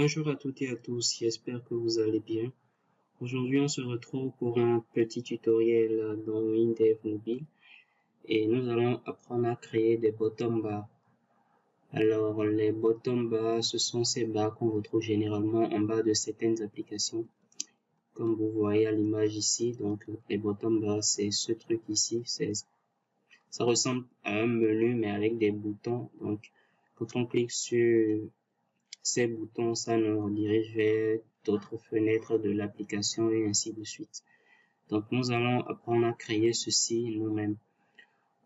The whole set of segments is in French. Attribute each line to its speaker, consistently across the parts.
Speaker 1: Bonjour à toutes et à tous, j'espère que vous allez bien. Aujourd'hui, on se retrouve pour un petit tutoriel dans WinDev Mobile et nous allons apprendre à créer des bottom bars. Alors, les bottom bars, ce sont ces barres qu'on retrouve généralement en bas de certaines applications. Comme vous voyez à l'image ici, donc les bottom bars, c'est ce truc ici, ça ressemble à un menu mais avec des boutons. Donc, quand on clique sur ces boutons, ça nous redirige vers d'autres fenêtres de l'application et ainsi de suite. Donc, nous allons apprendre à créer ceci nous-mêmes.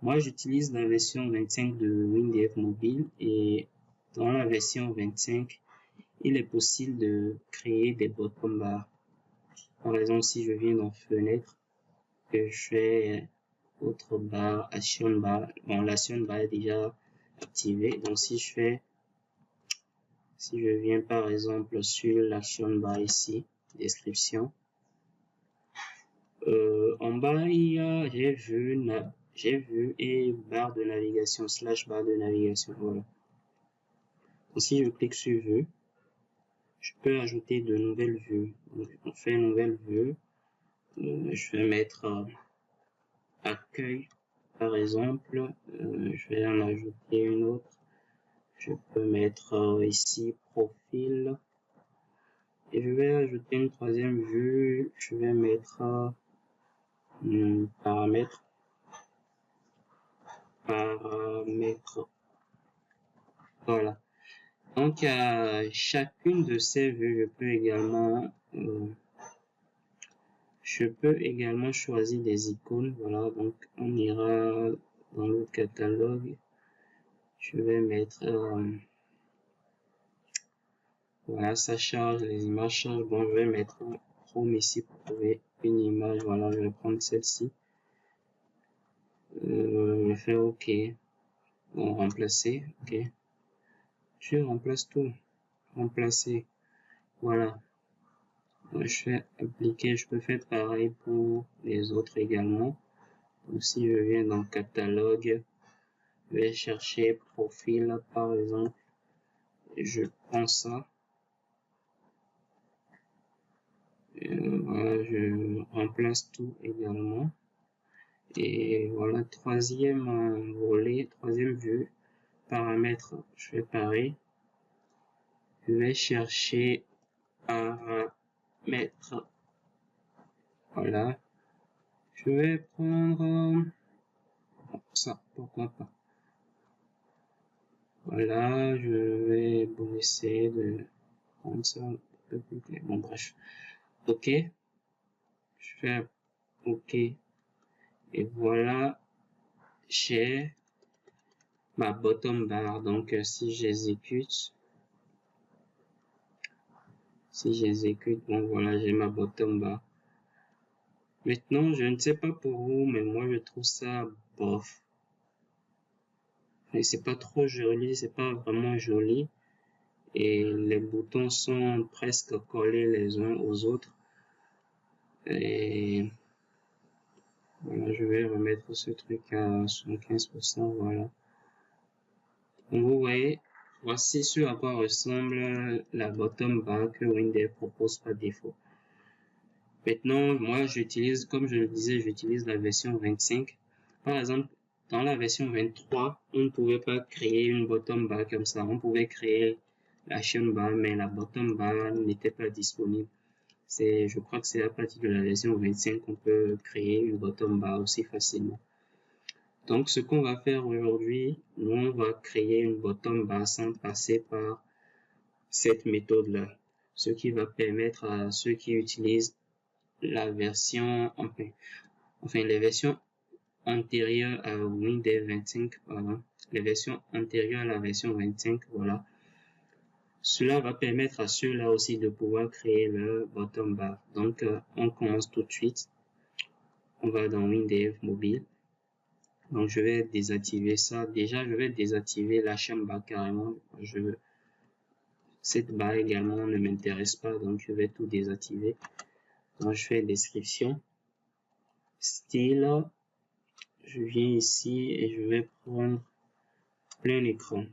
Speaker 1: Moi, j'utilise la version 25 de WinDev Mobile et dans la version 25, il est possible de créer des bottom bars. Par exemple, si je viens dans Fenêtre, que je fais autre barre, Action bar, bon, l'Action bar est déjà activée. Donc, si je viens par exemple sur l'Action bar ici, description, en bas il y a j'ai vu et barre de navigation / barre de navigation, voilà. Donc, si je clique sur vue, je peux ajouter de nouvelles vues. Donc, on fait une nouvelle vue. Je vais mettre accueil par exemple. Je vais en ajouter une autre. Je peux mettre ici profil. Et je vais ajouter une troisième vue. Je vais mettre paramètres. Voilà. Donc, à chacune de ces vues, je peux également choisir des icônes. Voilà. Donc, on ira dans le catalogue. Je vais mettre, voilà, ça charge, les images chargent. Bon, je vais mettre Chrome ici pour trouver une image. Voilà, je vais prendre celle-ci. Je fais OK. Bon, remplacer. OK. Je remplace tout. Remplacer. Voilà. Je fais appliquer. Je peux faire pareil pour les autres également. Donc, si je viens dans catalogue, je vais chercher profil, par exemple. Je prends ça. Voilà, je remplace tout également. Et voilà, troisième volet, troisième vue, paramètres, je fais pareil. Je vais chercher paramètres. Voilà. Je vais prendre ça, pourquoi pas. Voilà, je vais essayer de prendre ça un peu plus clair. Bon, bref. OK. Je fais OK. Et voilà, j'ai ma bottom bar. Donc, si j'exécute, bon, voilà, j'ai ma bottom bar. Maintenant, je ne sais pas pour vous, mais moi, je trouve ça bof. Et c'est pas trop joli, c'est pas vraiment joli. Et les boutons sont presque collés les uns aux autres. Et voilà, je vais remettre ce truc à 75%, voilà. Donc, vous voyez, voici ce à quoi ressemble la bottom bar que WinDev propose par défaut. Maintenant, moi, comme je le disais, j'utilise la version 25. Par exemple, dans la version 23, on ne pouvait pas créer une bottom bar comme ça. On pouvait créer l'action bar, mais la bottom bar n'était pas disponible. Je crois que c'est à partir de la version 25 qu'on peut créer une bottom bar aussi facilement. Donc, ce qu'on va faire aujourd'hui, nous, on va créer une bottom bar sans passer par cette méthode-là. Ce qui va permettre à ceux qui utilisent la version, les versions antérieures à WinDev 25, voilà, les versions antérieures à la version 25, voilà. Cela va permettre à ceux-là aussi de pouvoir créer leur bottom bar. Donc, on commence tout de suite. On va dans WinDev Mobile. Donc, je vais désactiver ça. Déjà, je vais désactiver l'action bar carrément. Cette barre également ne m'intéresse pas, donc je vais tout désactiver. Donc, je fais description, style, je viens ici et je vais prendre plein écran.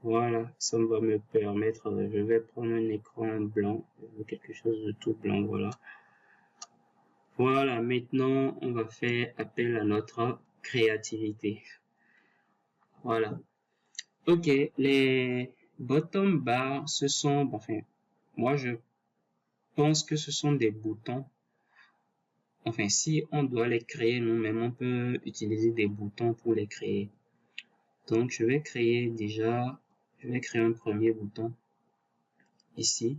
Speaker 1: Voilà, ça va me permettre, je vais prendre un écran blanc, quelque chose de tout blanc, voilà. Voilà, maintenant, on va faire appel à notre créativité. Voilà. Ok, les bottom bars, ce sont, enfin, moi je pense que ce sont des boutons. Enfin, si on doit les créer nous-mêmes, on peut utiliser des boutons pour les créer. Donc, je vais créer un premier bouton ici.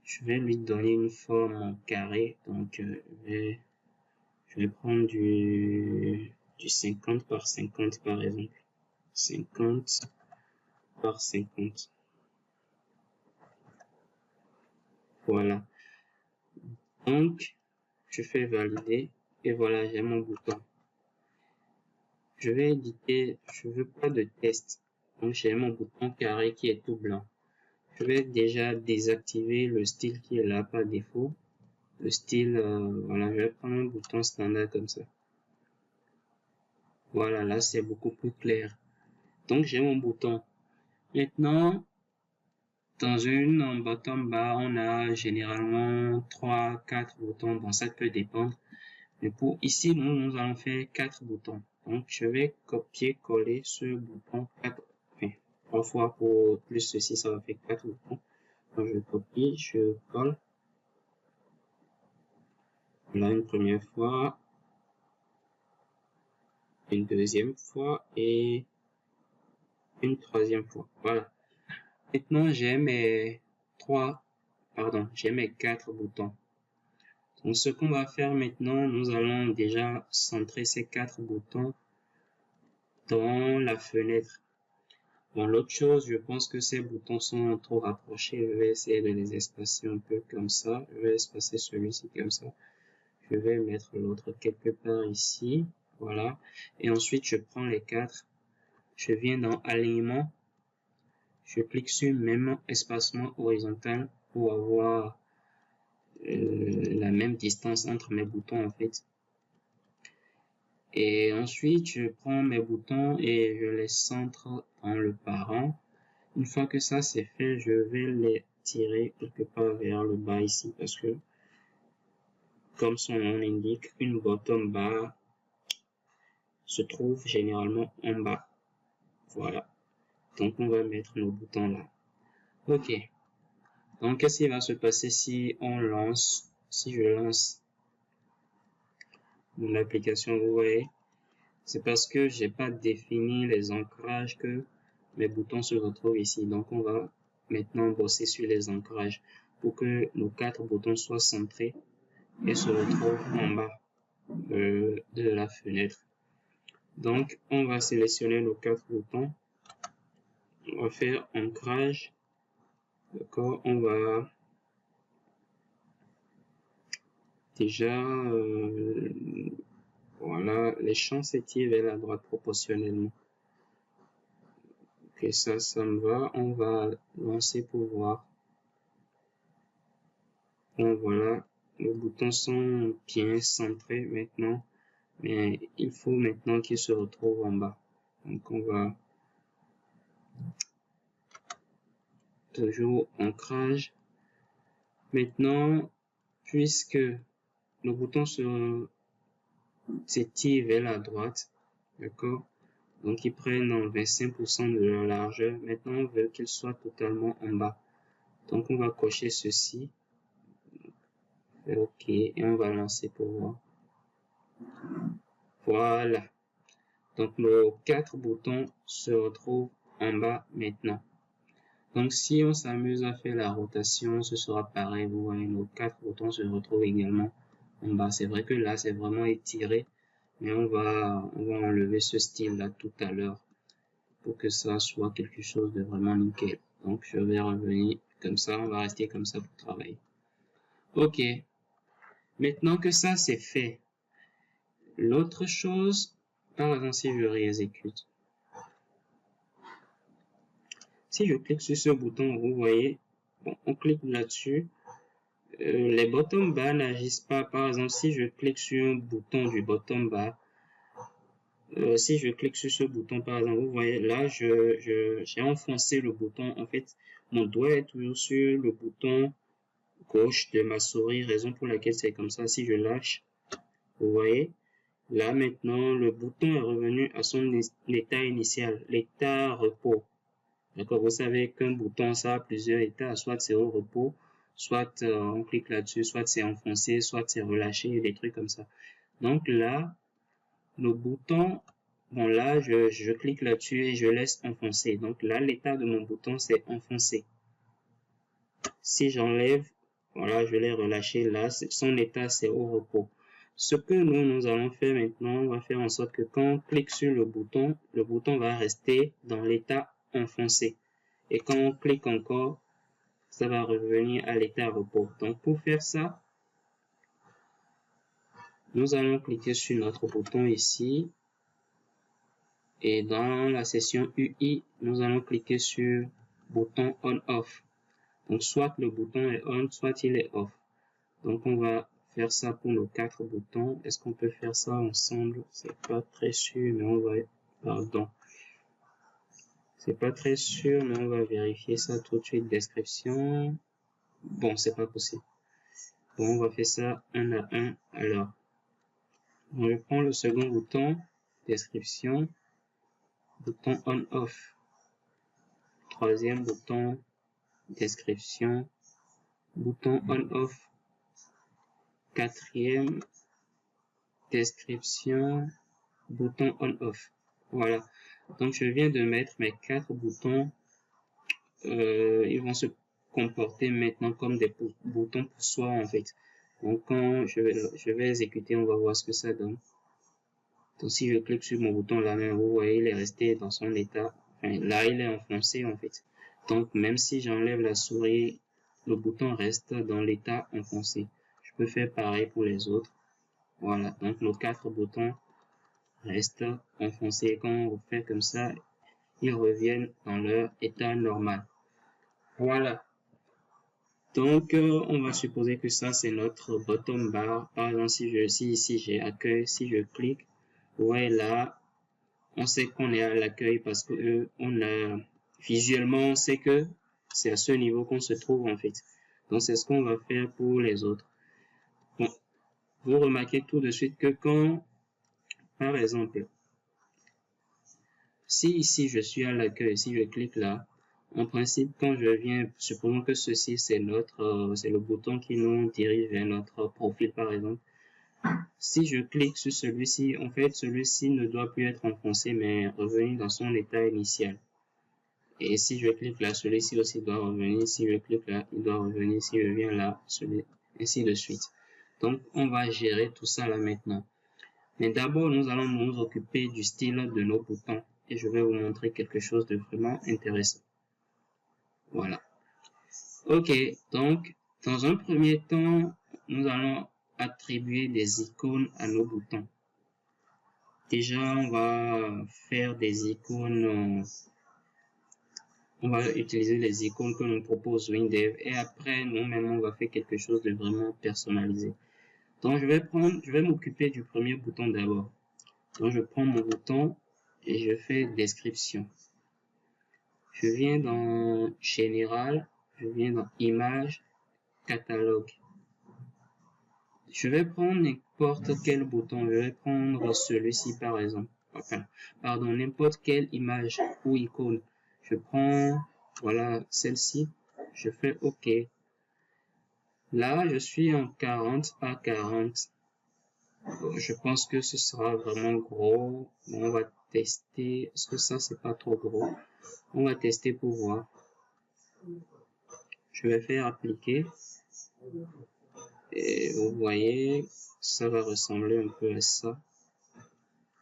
Speaker 1: Je vais lui donner une forme en carré. Donc, je vais prendre du 50 par 50 par exemple. 50 par 50. Voilà. Donc, je fais valider et voilà, j'ai mon bouton. Je vais éditer, je veux pas de test. Donc, j'ai mon bouton carré qui est tout blanc. Je vais déjà désactiver le style qui est là par défaut. Le style, voilà, je vais prendre un bouton standard comme ça. Voilà, là, c'est beaucoup plus clair. Donc, j'ai mon bouton. Maintenant, dans une bottom bar, on a généralement 3, 4 boutons. Bon, ça peut dépendre. Mais pour ici, nous allons faire 4 boutons. Donc, je vais copier-coller ce bouton 4, enfin, 3 fois pour plus ceci, ça va faire 4 boutons. Donc, je copie, je colle. Là, une première fois, une deuxième fois et une troisième fois. Voilà. Maintenant, j'ai mes quatre boutons. Donc, ce qu'on va faire maintenant, nous allons déjà centrer ces 4 boutons dans la fenêtre. Bon, l'autre chose, je pense que ces boutons sont trop rapprochés. Je vais essayer de les espacer un peu comme ça. Je vais espacer celui-ci comme ça. Je vais mettre l'autre quelque part ici. Voilà. Et ensuite, je prends les 4. Je viens dans alignement. Je clique sur même espacement horizontal pour avoir la même distance entre mes boutons en fait. Et ensuite, je prends mes boutons et je les centre dans le parent. Une fois que ça c'est fait, je vais les tirer quelque part vers le bas ici parce que, comme son nom l'indique, une bottom bar se trouve généralement en bas. Voilà. Donc, on va mettre nos boutons là. Ok. Donc, qu'est-ce qui va se passer si je lance mon application, vous voyez? C'est parce que j'ai pas défini les ancrages que mes boutons se retrouvent ici. Donc, on va maintenant bosser sur les ancrages pour que nos 4 boutons soient centrés et se retrouvent en bas de la fenêtre. Donc, on va sélectionner nos 4 boutons. On va faire ancrage. D'accord, on va déjà, voilà, les champs s'étirent vers la droite proportionnellement. Ok, ça me va. On va lancer pour voir. Bon, voilà, les boutons sont bien centrés maintenant, mais il faut maintenant qu'ils se retrouvent en bas. Donc, on va toujours ancrage. Maintenant, puisque nos boutons s'étirent vers la droite, d'accord? Donc, ils prennent 25% de leur largeur. Maintenant, on veut qu'ils soient totalement en bas. Donc, on va cocher ceci. OK. Et on va lancer pour voir. Voilà. Donc, nos 4 boutons se retrouvent en bas maintenant. Donc, si on s'amuse à faire la rotation, ce sera pareil. Vous voyez, nos 4 boutons se retrouvent également en bas. C'est vrai que là, c'est vraiment étiré. Mais on va enlever ce style-là tout à l'heure pour que ça soit quelque chose de vraiment nickel. Donc, je vais revenir comme ça. On va rester comme ça pour travailler. OK. Maintenant que ça, c'est fait. L'autre chose, par exemple, si je réexécute. Si je clique sur ce bouton, vous voyez, bon, on clique là-dessus. Les bottom bar n'agissent pas. Par exemple, si je clique sur un bouton du bottom bar, si je clique sur ce bouton, par exemple, vous voyez là, j'ai enfoncé le bouton. En fait, mon doigt est toujours sur le bouton gauche de ma souris, raison pour laquelle c'est comme ça. Si je lâche, vous voyez, là maintenant, le bouton est revenu à son état initial, l'état repos. D'accord, vous savez qu'un bouton, ça a plusieurs états, soit c'est au repos, soit on clique là-dessus, soit c'est enfoncé, soit c'est relâché, des trucs comme ça. Donc là, le bouton, bon là, je clique là-dessus et je laisse enfoncer. Donc là, l'état de mon bouton, c'est enfoncé. Si j'enlève, voilà, je l'ai relâché là, son état, c'est au repos. Ce que nous allons faire maintenant, on va faire en sorte que quand on clique sur le bouton va rester dans l'état enfoncé. Et quand on clique encore, ça va revenir à l'état repos. Donc pour faire ça, nous allons cliquer sur notre bouton ici. Et dans la section UI, nous allons cliquer sur bouton on-off. Donc soit le bouton est on, soit il est off. Donc on va faire ça pour nos 4 boutons. Est-ce qu'on peut faire ça ensemble? C'est pas très sûr, mais on va, pardon. C'est pas très sûr, mais on va vérifier ça tout de suite. Description. Bon, c'est pas possible. Bon, on va faire ça un à un. Alors, je prends le second bouton, description, bouton on-off. Troisième bouton, description, bouton on-off. Quatrième, description, bouton on-off. Voilà. Donc, je viens de mettre mes 4 boutons. Ils vont se comporter maintenant comme des boutons pour soi, en fait. Donc, quand je vais exécuter, on va voir ce que ça donne. Donc, si je clique sur mon bouton là, même, vous voyez, il est resté dans son état. Enfin, là, il est enfoncé, en fait. Donc, même si j'enlève la souris, le bouton reste dans l'état enfoncé. Je peux faire pareil pour les autres. Voilà. Donc, nos 4 boutons restent enfoncés. Quand on fait comme ça, ils reviennent dans leur état normal. Voilà. Donc, on va supposer que ça, c'est notre bottom bar. Par exemple, si ici j'ai accueil, si je clique, vous voyez là, on sait qu'on est à l'accueil parce que on a, visuellement, on sait que c'est à ce niveau qu'on se trouve, en fait. Donc, c'est ce qu'on va faire pour les autres. Bon, vous remarquez tout de suite que quand, par exemple, si ici je suis à l'accueil, si je clique là, en principe, quand je viens, supposons que ceci c'est c'est le bouton qui nous dirige vers notre profil par exemple. Si je clique sur celui-ci, en fait, celui-ci ne doit plus être enfoncé, mais revenir dans son état initial. Et si je clique là, celui-ci aussi doit revenir. Si je clique là, il doit revenir. Si je viens là, ainsi de suite. Donc, on va gérer tout ça là maintenant. Mais d'abord, nous allons nous occuper du style de nos boutons. Et je vais vous montrer quelque chose de vraiment intéressant. Voilà. Ok, donc, dans un premier temps, nous allons attribuer des icônes à nos boutons. Déjà, on va faire des icônes, on va utiliser les icônes que nous propose WinDev et après, nous-mêmes, on va faire quelque chose de vraiment personnalisé. Donc, je vais m'occuper du premier bouton d'abord. Donc, je prends mon bouton et je fais description. Je viens dans général, je viens dans image, catalogue. Je vais prendre n'importe quel bouton. Je vais prendre celui-ci par exemple. Enfin, pardon, n'importe quelle image ou icône. Je prends, voilà, celle-ci. Je fais OK. Là, je suis en 40 par 40. Je pense que ce sera vraiment gros. Bon, on va tester. Est-ce que ça, c'est pas trop gros? On va tester pour voir. Je vais faire appliquer. Et vous voyez, ça va ressembler un peu à ça.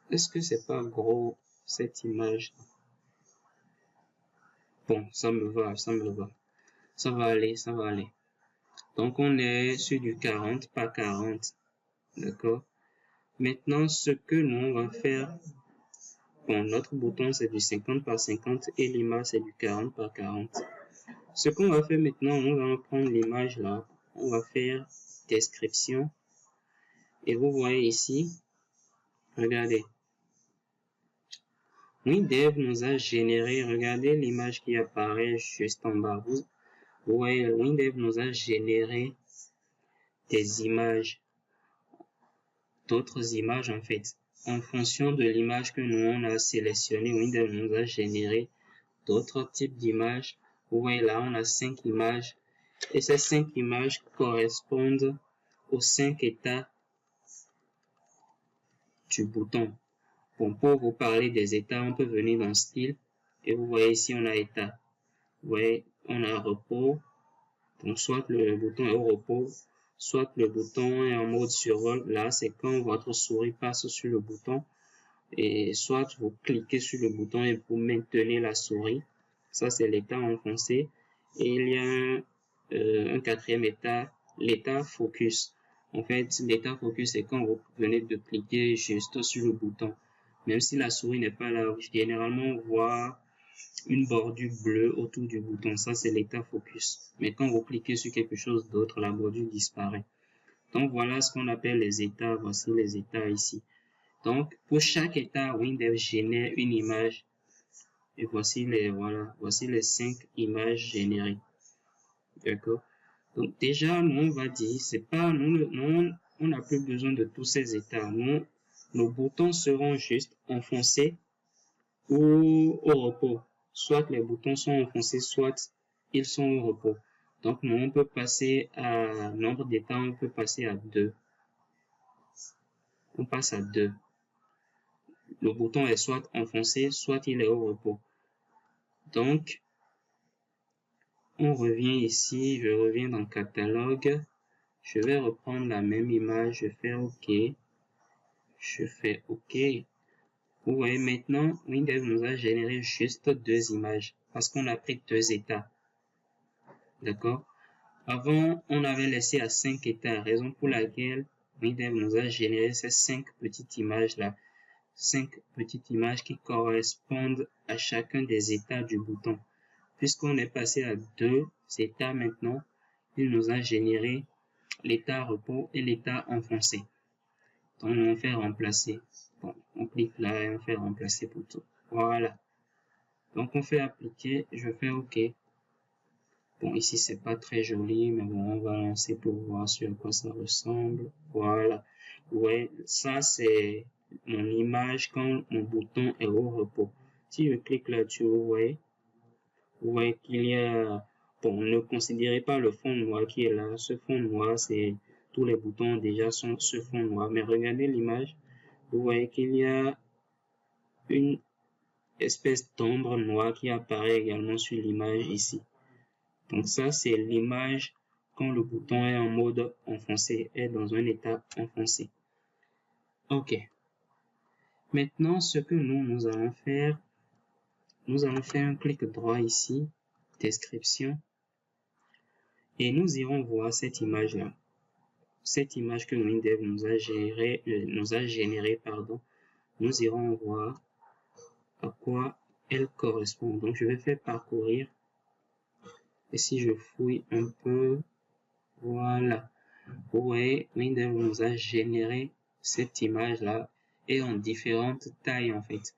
Speaker 1: Est-ce que c'est pas gros, cette image? Bon, ça me va, ça me va. Ça va aller, ça va aller. Donc, on est sur du 40 par 40. D'accord? Maintenant, ce que nous, on va faire, bon, notre bouton, c'est du 50 par 50 et l'image, c'est du 40 par 40. Ce qu'on va faire maintenant, on va prendre l'image là. On va faire description. Et vous voyez ici, regardez. WinDev nous a généré, regardez l'image qui apparaît juste en bas. Vous voyez, WinDev nous a généré des images, d'autres images en fait. En fonction de l'image que nous on a sélectionnée, WinDev nous a généré d'autres types d'images. Vous voyez là, on a 5 images et ces 5 images correspondent aux 5 états du bouton. Bon, pour vous parler des états, on peut venir dans style et vous voyez ici on a état. Vous voyez, on a repos. Donc soit le bouton est au repos, soit le bouton est en mode survol. Là, c'est quand votre souris passe sur le bouton. Et soit vous cliquez sur le bouton et vous maintenez la souris. Ça, c'est l'état enfoncé. Et il y a un quatrième état, l'état focus. En fait, l'état focus, c'est quand vous venez de cliquer juste sur le bouton. Même si la souris n'est pas là, généralement, on voit une bordure bleue autour du bouton. Ça, c'est l'état focus. Mais quand vous cliquez sur quelque chose d'autre, la bordure disparaît. Donc, voilà ce qu'on appelle les états. Voici les états ici. Donc, pour chaque état, WinDev génère une image. Et voici les 5 images générées. D'accord? Donc, déjà, nous, on va dire, c'est pas, nous, on n'a plus besoin de tous ces états. Nous, nos boutons seront juste enfoncés ou au repos. Soit les boutons sont enfoncés, soit ils sont au repos. Donc, nous, on peut passer à nombre d'états, on peut passer à 2. On passe à 2. Le bouton est soit enfoncé, soit il est au repos. Donc, on revient ici, je reviens dans catalogue. Je vais reprendre la même image, je fais OK. Je fais OK. Vous voyez maintenant, WinDev nous a généré juste 2 images parce qu'on a pris 2 états. D'accord? Avant, on avait laissé à 5 états, raison pour laquelle WinDev nous a généré ces 5 petites images-là. 5 petites images qui correspondent à chacun des états du bouton. Puisqu'on est passé à 2 états maintenant, il nous a généré l'état repos et l'état enfoncé. Donc, on fait remplacer. Bon, on clique là et on fait remplacer pour tout. Voilà. Donc, on fait appliquer, je fais OK. Bon, ici, c'est pas très joli, mais bon, on va lancer pour voir sur quoi ça ressemble. Voilà. Ouais, ça, c'est mon image quand mon bouton est au repos. Si je clique là-dessus, vous voyez qu'il y a, bon, ne considérez pas le fond noir qui est là. Ce fond noir, c'est, tous les boutons déjà sont ce fond noir. Mais regardez l'image, vous voyez qu'il y a une espèce d'ombre noire qui apparaît également sur l'image ici. Donc ça, c'est l'image quand le bouton est en mode enfoncé, est dans un état enfoncé. OK. Maintenant, ce que nous allons faire un clic droit ici, description, et nous irons voir cette image-là. Cette image que WinDev nous a généré, nous irons voir à quoi elle correspond. Donc, je vais faire parcourir. Et si je fouille un peu, voilà. Vous voyez, WinDev nous a généré cette image-là et en différentes tailles, en fait.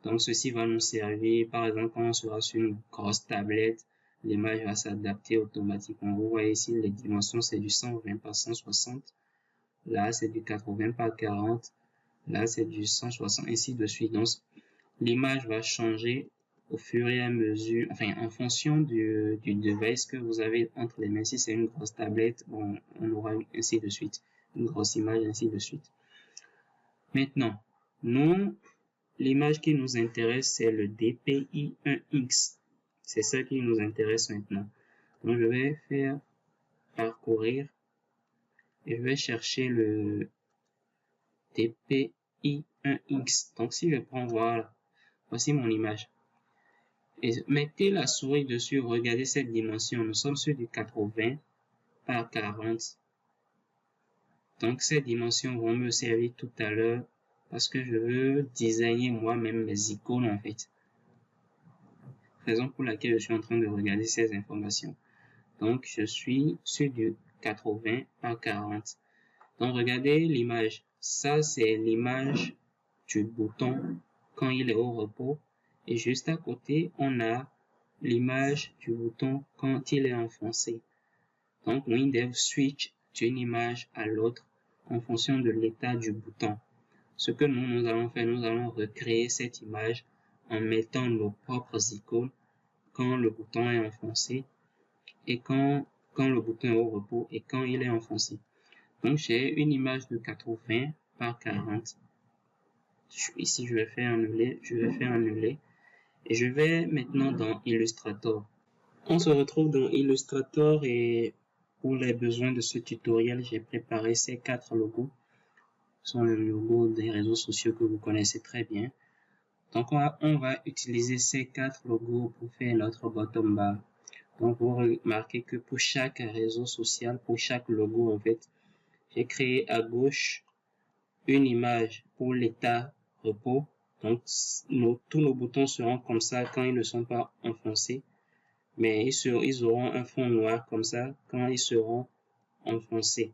Speaker 1: Donc, ceci va nous servir, par exemple, quand on sera sur une grosse tablette, l'image va s'adapter automatiquement. Vous voyez ici, les dimensions, c'est du 120 par 160. Là, c'est du 80 par 40. Là, c'est du 160, ainsi de suite. Donc, l'image va changer au fur et à mesure, enfin, en fonction du device que vous avez entre les mains. Si c'est une grosse tablette, bon, on aura ainsi de suite. Une grosse image, ainsi de suite. Maintenant, l'image qui nous intéresse, c'est le DPI1X. C'est ça qui nous intéresse maintenant. Donc, je vais faire parcourir et je vais chercher le DPI1X. Donc, si je prends, voilà, voici mon image. Et mettez la souris dessus, regardez cette dimension. Nous sommes sur du 80 par 40. Donc, ces dimensions vont me servir tout à l'heure parce que je veux designer moi-même mes icônes, en fait. Raison pour laquelle je suis en train de regarder ces informations. Donc, je suis sur du 80 par 40. Donc, regardez l'image. Ça, c'est l'image du bouton quand il est au repos. Et juste à côté, on a l'image du bouton quand il est enfoncé. Donc, WinDev switch d'une image à l'autre en fonction de l'état du bouton. Ce que nous allons faire, nous allons recréer cette image en mettant nos propres icônes quand le bouton est enfoncé et quand le bouton est au repos et quand il est enfoncé. Donc, j'ai une image de 80 par 40. Ici, je vais faire annuler et je vais maintenant dans Illustrator. On se retrouve dans Illustrator et pour les besoins de ce tutoriel, j'ai préparé ces 4 logos. Ce sont les logos des réseaux sociaux que vous connaissez très bien. Donc, on va utiliser ces 4 logos pour faire notre bottom bar. Donc, vous remarquez que pour chaque réseau social, pour chaque logo, en fait, j'ai créé à gauche une image pour l'état repos. Donc, tous nos boutons seront comme ça quand ils ne sont pas enfoncés. Mais ils auront un fond noir comme ça quand ils seront enfoncés.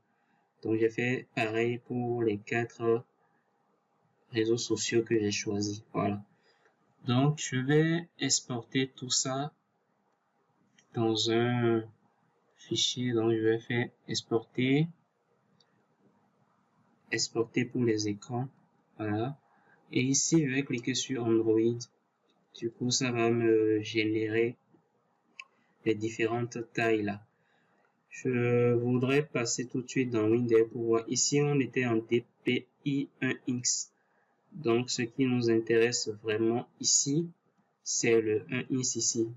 Speaker 1: Donc, j'ai fait pareil pour les 4 réseaux sociaux que j'ai choisis. Voilà. Donc, je vais exporter tout ça dans un fichier. Donc, je vais faire exporter pour les écrans. Voilà. Et ici, je vais cliquer sur Android. Du coup, ça va me générer les différentes tailles là. Je voudrais passer tout de suite dans WinDev pour voir. Ici, on était en DPI1X. Donc, ce qui nous intéresse vraiment ici, c'est le 1X ici.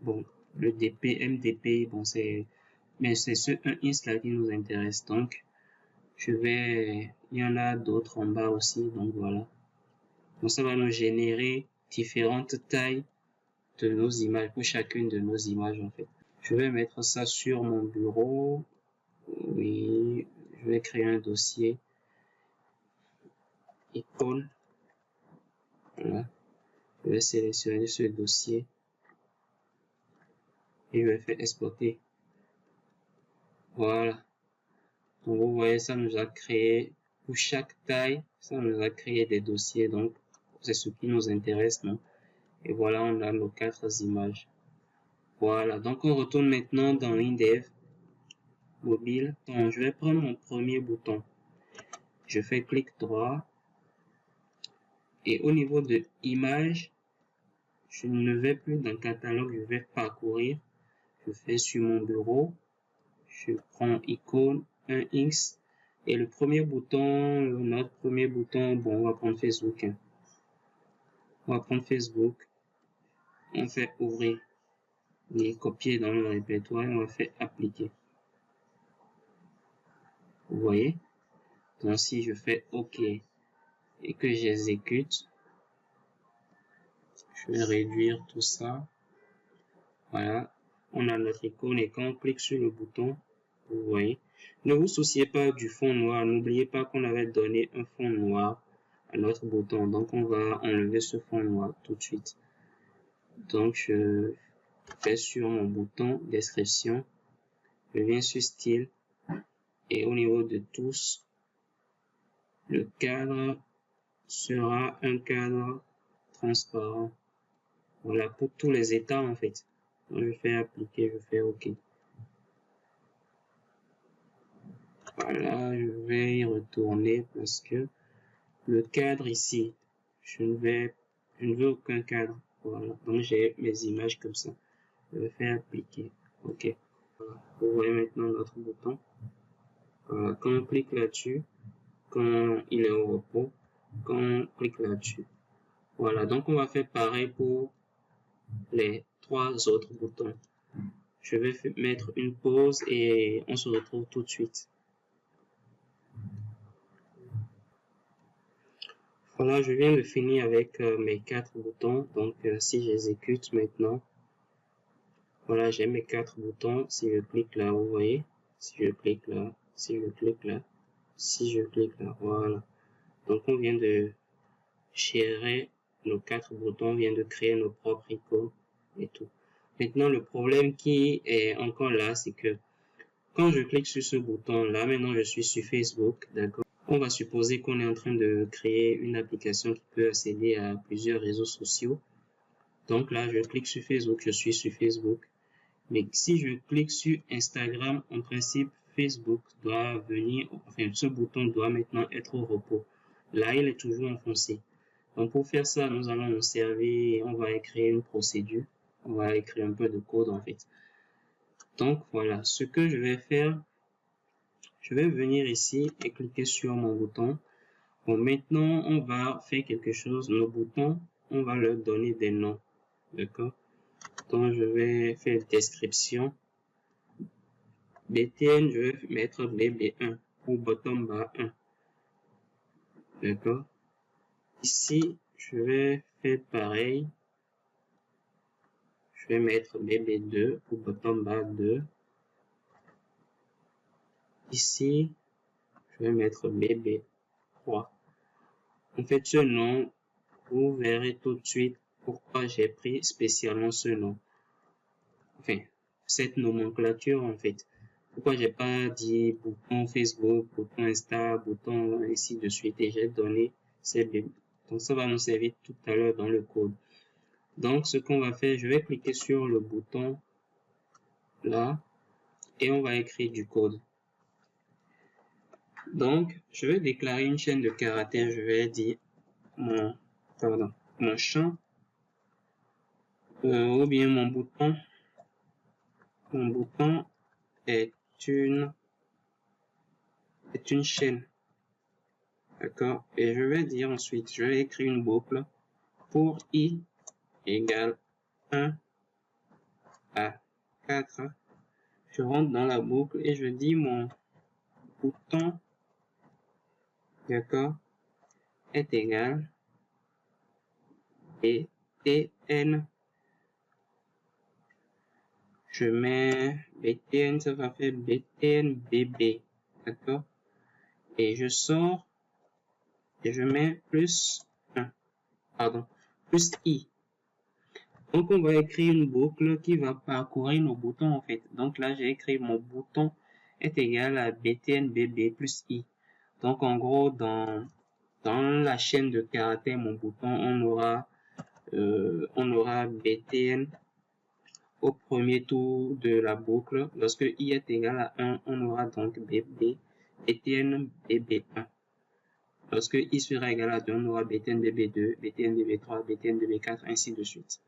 Speaker 1: Bon, le MDP, bon, mais c'est ce 1X là qui nous intéresse. Donc, il y en a d'autres en bas aussi. Donc, voilà. Donc, ça va nous générer différentes tailles de nos images, pour chacune de nos images, en fait. Je vais mettre ça sur mon bureau. Oui, je vais créer un dossier. Icône. Voilà. Je vais sélectionner ce dossier. Et je vais faire exporter. Voilà. Donc, vous voyez, ça nous a créé, pour chaque taille, ça nous a créé des dossiers. Donc, c'est ce qui nous intéresse, non? Et voilà, on a nos 4 images. Voilà. Donc, on retourne maintenant dans WinDev mobile. Donc, je vais prendre mon premier bouton. Je fais clic droit. Et au niveau de image, je ne vais plus dans catalogue, je vais parcourir. Je fais sur mon bureau. Je prends icône 1X. Et le premier bouton, notre premier bouton, bon, on va prendre Facebook. Hein. On va prendre Facebook. On fait ouvrir. Et copier dans le répertoire. On va faire appliquer. Vous voyez? Donc si je fais OK et que j'exécute, je vais réduire tout ça. Voilà. On a notre icône et quand on clique sur le bouton, vous voyez. Ne vous souciez pas du fond noir. N'oubliez pas qu'on avait donné un fond noir à notre bouton. Donc, on va enlever ce fond noir tout de suite. Donc, je vais sur mon bouton description. Je viens sur style. Et au niveau de tous, le cadre sera un cadre transparent. Voilà, pour tous les états, en fait. Donc, je fais appliquer, je fais OK. Voilà, je vais y retourner parce que le cadre ici, je ne veux aucun cadre. Voilà, donc j'ai mes images comme ça. Je vais faire appliquer. OK. Voilà. Vous voyez maintenant notre bouton. Voilà, quand on clique là-dessus, quand il est au repos, quand on clique là-dessus. Voilà, donc on va faire pareil pour les 3 autres boutons. Je vais mettre une pause et on se retrouve tout de suite. Voilà, je viens de finir avec mes 4 boutons. Donc, si j'exécute maintenant, voilà, j'ai mes 4 boutons. Si je clique là, vous voyez, si je clique là, si je clique là, si je clique là, voilà. Donc, on vient de gérer nos 4 boutons, on vient de créer nos propres icônes et tout. Maintenant, le problème qui est encore là, c'est que quand je clique sur ce bouton là, maintenant je suis sur Facebook, d'accord? On va supposer qu'on est en train de créer une application qui peut accéder à plusieurs réseaux sociaux. Donc là, je clique sur Facebook, je suis sur Facebook. Mais si je clique sur Instagram, en principe, Facebook doit venir, enfin, ce bouton doit maintenant être au repos. Là, il est toujours enfoncé. Donc, pour faire ça, nous allons nous servir et on va écrire une procédure. On va écrire un peu de code, en fait. Donc, voilà. Ce que je vais faire, je vais venir ici et cliquer sur mon bouton. Bon, maintenant, on va faire quelque chose. Nos boutons, on va leur donner des noms. D'accord? Donc, je vais faire description. BTN, je vais mettre BB1 ou bottom bar 1. D'accord? Ici, je vais faire pareil. Je vais mettre BB2 ou bottom bar 2. Ici, je vais mettre BB3. En fait, ce nom, vous verrez tout de suite pourquoi j'ai pris spécialement ce nom. Enfin, cette nomenclature, en fait. Pourquoi j'ai pas dit bouton Facebook, bouton Insta, bouton ainsi de suite, et j'ai donné ces bébés. Donc, ça va nous servir tout à l'heure dans le code. Donc, ce qu'on va faire, je vais cliquer sur le bouton là, et on va écrire du code. Donc, je vais déclarer une chaîne de caractères, je vais dire mon champ, ou bien mon bouton est une chaîne. D'accord? Et je vais dire ensuite, je vais écrire une boucle pour i égale 1 à 4. Je rentre dans la boucle et je dis mon bouton, d'accord, est égal btn. Je mets btn, ça va faire btn bb, d'accord? Et je sors et je mets plus 1, pardon, plus i. Donc, on va écrire une boucle qui va parcourir nos boutons, en fait. Donc, là, j'ai écrit mon bouton est égal à btnbb plus i. Donc, en gros, dans la chaîne de caractères, mon bouton, on aura btn au premier tour de la boucle. Lorsque i est égal à 1, on aura donc btn bb1. Lorsque i sera égal à 2, on aura btn bb2, btn bb3, btn bb4, ainsi de suite.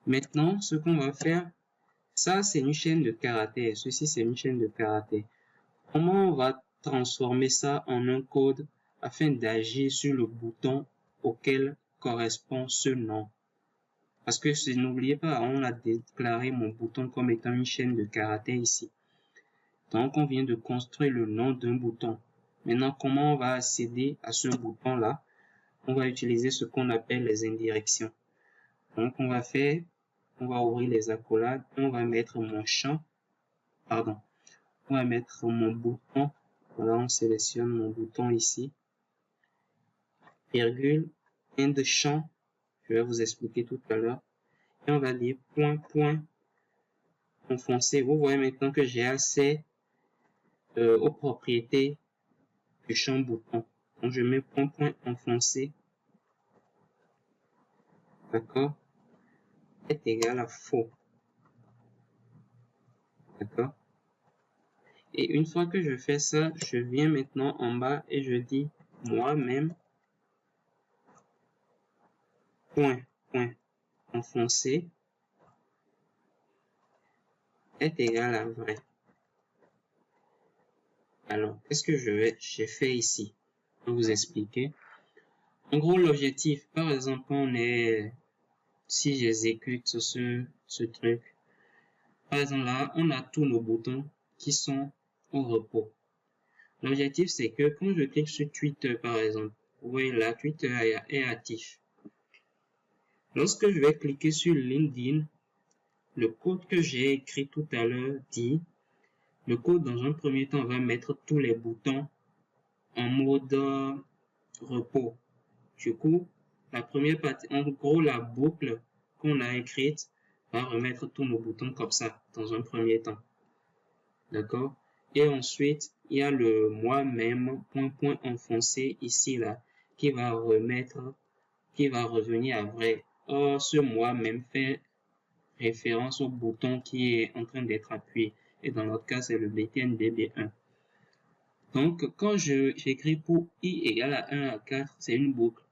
Speaker 1: Maintenant, ce qu'on va faire, ça c'est une chaîne de caractères, ceci c'est une chaîne de caractères. Comment on va transformer ça en un code afin d'agir sur le bouton auquel correspond ce nom? Parce que n'oubliez pas, on a déclaré mon bouton comme étant une chaîne de caractères ici. Donc on vient de construire le nom d'un bouton. Maintenant, comment on va accéder à ce bouton-là? On va utiliser ce qu'on appelle les indirections. Donc on va ouvrir les accolades, on va mettre mon champ, on va mettre mon bouton, voilà, on sélectionne mon bouton ici, virgule, end champ, je vais vous expliquer tout à l'heure, et on va dire point, enfoncé. Vous voyez maintenant que j'ai accès aux propriétés du champ bouton. Donc je mets point, enfoncé, d'accord, est égal à faux. D'accord? Et une fois que je fais ça, je viens maintenant en bas et je dis moi-même point enfoncé est égal à vrai. Alors, qu'est-ce que j'ai fait ici? Je vais vous expliquer. En gros, l'objectif, par exemple, si j'exécute ce truc, par exemple là, on a tous nos boutons qui sont au repos. L'objectif, c'est que quand je clique sur Twitter, par exemple, vous voyez là, Twitter est actif. Lorsque je vais cliquer sur LinkedIn, le code que j'ai écrit tout à l'heure dit, le code dans un premier temps va mettre tous les boutons en mode repos. Du coup, la première partie, en gros, la boucle qu'on a écrite va remettre tous nos boutons comme ça, dans un premier temps. D'accord? Et ensuite, il y a le moi-même, point enfoncé ici, là, qui va revenir à vrai. ce moi même fait référence au bouton qui est en train d'être appuyé. Et dans notre cas, c'est le BTN BB1. Donc, quand j'écris pour i égale à 1 à 4, c'est une boucle.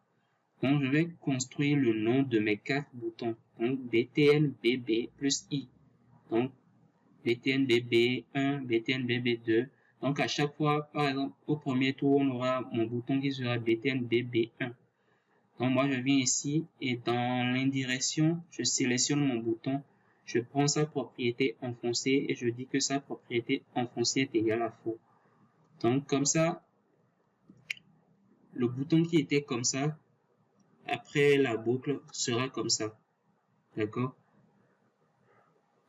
Speaker 1: Donc, je vais construire le nom de mes 4 boutons. Donc, BTN BB plus i. Donc, BTN BB1, BTN BB2. Donc, à chaque fois, par exemple, au premier tour, on aura mon bouton qui sera BTN BB1. Donc, moi, je viens ici et dans l'indirection, je sélectionne mon bouton. Je prends sa propriété enfoncée et je dis que sa propriété enfoncée est égale à faux. Donc, comme ça, le bouton qui était comme ça, après la boucle, sera comme ça. D'accord?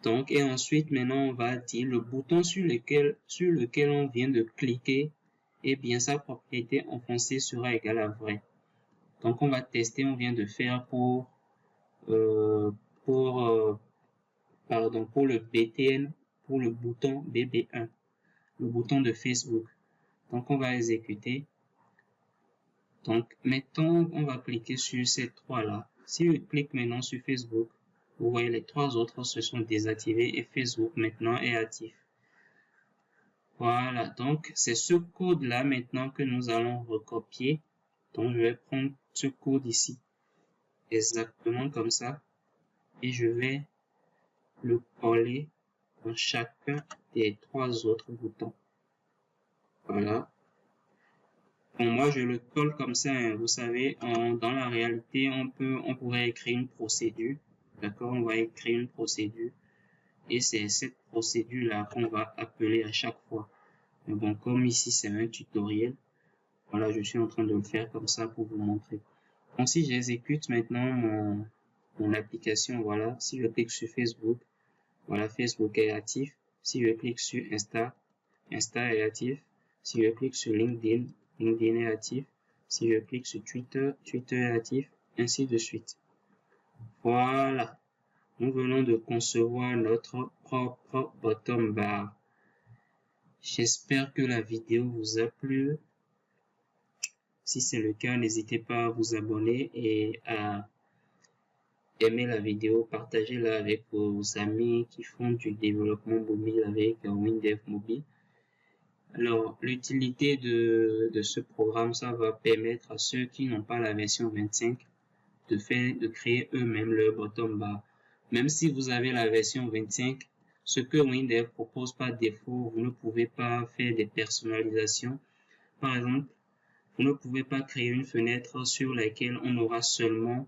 Speaker 1: Donc, et ensuite, maintenant, on va dire le bouton sur lequel on vient de cliquer, eh bien, sa propriété enfoncée sera égale à vrai. Donc, on va tester, on vient de faire pour le BTN, pour le bouton BB1, le bouton de Facebook. Donc, on va exécuter. Donc, maintenant, on va cliquer sur ces trois-là. Si je clique maintenant sur Facebook, vous voyez les trois autres se sont désactivés et Facebook maintenant est actif. Voilà, donc c'est ce code-là maintenant que nous allons recopier. Donc, je vais prendre ce code ici, exactement comme ça, et je vais le coller dans chacun des trois autres boutons. Voilà. Bon, moi, je le colle comme ça, hein. Vous savez, dans la réalité, on pourrait écrire une procédure. D'accord? On va écrire une procédure. Et c'est cette procédure-là qu'on va appeler à chaque fois. Mais bon, comme ici, c'est un tutoriel. Voilà, je suis en train de le faire comme ça pour vous montrer. Donc, si j'exécute maintenant mon application, voilà. Si je clique sur Facebook, voilà, Facebook est actif. Si je clique sur Insta, Insta est actif. Si je clique sur LinkedIn, LinkedIn est actif. Si je clique sur Twitter, Twitter est actif, ainsi de suite. Voilà. Nous venons de concevoir notre propre bottom bar. J'espère que la vidéo vous a plu. Si c'est le cas, n'hésitez pas à vous abonner et à aimer la vidéo, partagez-la avec vos amis qui font du développement mobile avec WinDev Mobile. Alors, l'utilité de ce programme, ça va permettre à ceux qui n'ont pas la version 25 de créer eux-mêmes leur bottom bar. Même si vous avez la version 25, ce que WinDev propose par défaut, vous ne pouvez pas faire des personnalisations. Par exemple, vous ne pouvez pas créer une fenêtre sur laquelle on aura seulement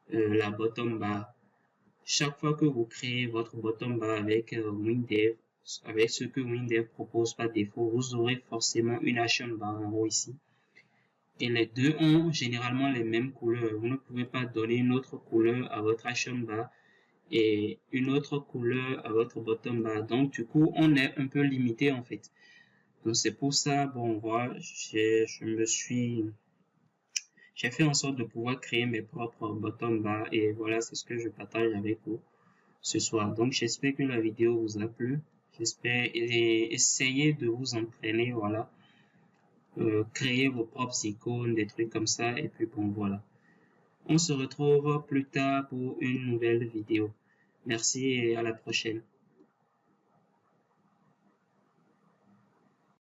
Speaker 1: la bottom bar. Chaque fois que vous créez votre bottom bar avec WinDev, avec ce que WinDev propose par défaut, vous aurez forcément une action bar en haut ici. Et les deux ont généralement les mêmes couleurs. Vous ne pouvez pas donner une autre couleur à votre action bar et une autre couleur à votre bottom bar. Donc, du coup, on est un peu limité en fait. Donc, c'est pour ça, bon, voilà, j'ai fait en sorte de pouvoir créer mes propres bottom bar et voilà, c'est ce que je partage avec vous ce soir. Donc, j'espère que la vidéo vous a plu. J'espère et essayez de vous entraîner, voilà. Créer vos propres icônes, des trucs comme ça. Et puis, bon, voilà. On se retrouve plus tard pour une nouvelle vidéo. Merci et à la prochaine.